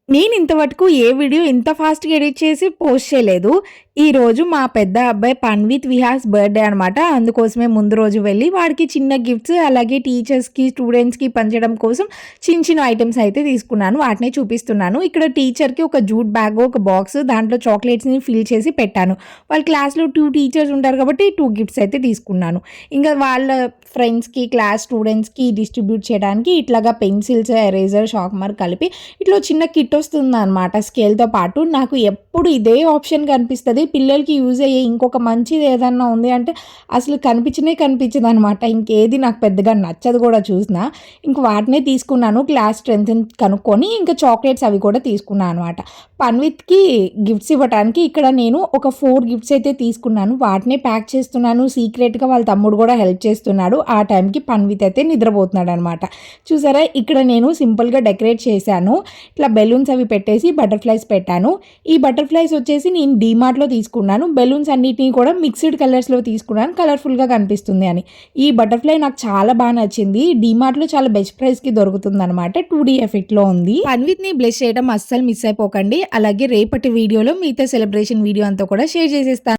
నేను ఇంతవరకు ఏ వీడియో ఇంత ఫాస్ట్‌గా ఎడిట్ చేసి పోస్ట్ చేయలేదు. ఈరోజు మా పెద్ద అబ్బాయి పన్విత్ విహాస్ బర్త్‌డే అనమాట. అందుకోసమే ముందు రోజు వెళ్ళి వాడికి చిన్న గిఫ్ట్స్ అలాగే టీచర్స్‌కి, స్టూడెంట్స్‌కి పంచడం కోసం చిన్న చిన్న ఐటెమ్స్ అయితే తీసుకున్నాను. వాటినే చూపిస్తున్నాను. ఇక్కడ టీచర్‌కి ఒక జూట్ బ్యాగ్, ఒక బాక్స్ దాంట్లో చాక్లెట్స్‌ని ఫిల్ చేసి పెట్టాను. వాళ్ళ క్లాస్‌లో 2 టీచర్స్ ఉంటారు కాబట్టి 2 గిఫ్ట్స్ అయితే తీసుకున్నాను. ఇంకా వాళ్ళ ఫ్రెండ్స్‌కి, క్లాస్ స్టూడెంట్స్‌కి డిస్ట్రిబ్యూట్ చేయడానికి ఇట్లాగా పెన్సిల్స్, ఎరేజర్, షార్ప్నర్ కలిపి ఇట్లా చిన్న కిట్ వస్తుందనమాట స్కేల్‌తో పాటు. నాకు ఎప్పుడు ఇదే ఆప్షన్ కనిపిస్తది. పిల్లలకి యూజ్ అయ్యే ఇంకొక మంచిది ఏదన్నా ఉంది అంటే అసలు కనిపించదనమాట. ఇంకేది నాకు పెద్దగా నచ్చదు కూడా చూసినా. ఇంక వాటినే తీసుకున్నాను క్లాస్ స్ట్రెంగ్త్‌ని కనుక్కొని. ఇంకా చాక్లెట్స్ అవి కూడా తీసుకున్నా అనమాట. పన్విత్‌కి గిఫ్ట్స్ ఇవ్వటానికి ఇక్కడ నేను ఒక 4 గిఫ్ట్స్ అయితే తీసుకున్నాను. వాటినే ప్యాక్ చేస్తున్నాను. సీక్రెట్‌గా వాళ్ళ తమ్ముడు కూడా హెల్ప్ చేస్తున్నాడు. ఆ టైంకి పన్విత్ అయితే నిద్రపోతున్నాడనమాట. చూసారా ఇక్కడ నేను సింపుల్‌గా డెకరేట్ చేశాను. ఇట్లా బెలూన్స్ అవి పెట్టేసి బటర్‌ఫ్లైస్ పెట్టాను. ఈ బటర్‌ఫ్లైస్ వచ్చేసి నేను డీమార్ట్‌లో తీసుకున్నాను. బెలూన్స్ అన్నిటిని కూడా మిక్స్డ్ కలర్స్‌లో తీసుకున్నాను. కలర్‌ఫుల్‌గా కనిపిస్తుంది అని. ఈ బటర్‌ఫ్లై నాకు చాలా బాగా నచ్చింది. డీమార్ట్‌లో చాలా బెస్ట్ ప్రైస్‌కి దొరుకుతుందనమాట. 2D ఎఫెక్ట్‌లో ఉంది. పన్విత్‌ని బ్లెస్ చేయడం అస్సలు మిస్ అయిపోకండి. అలాగే రేపటి వీడియోలో మిగతా సెలబ్రేషన్ వీడియో అంతా కూడా షేర్ చేసేస్తాను.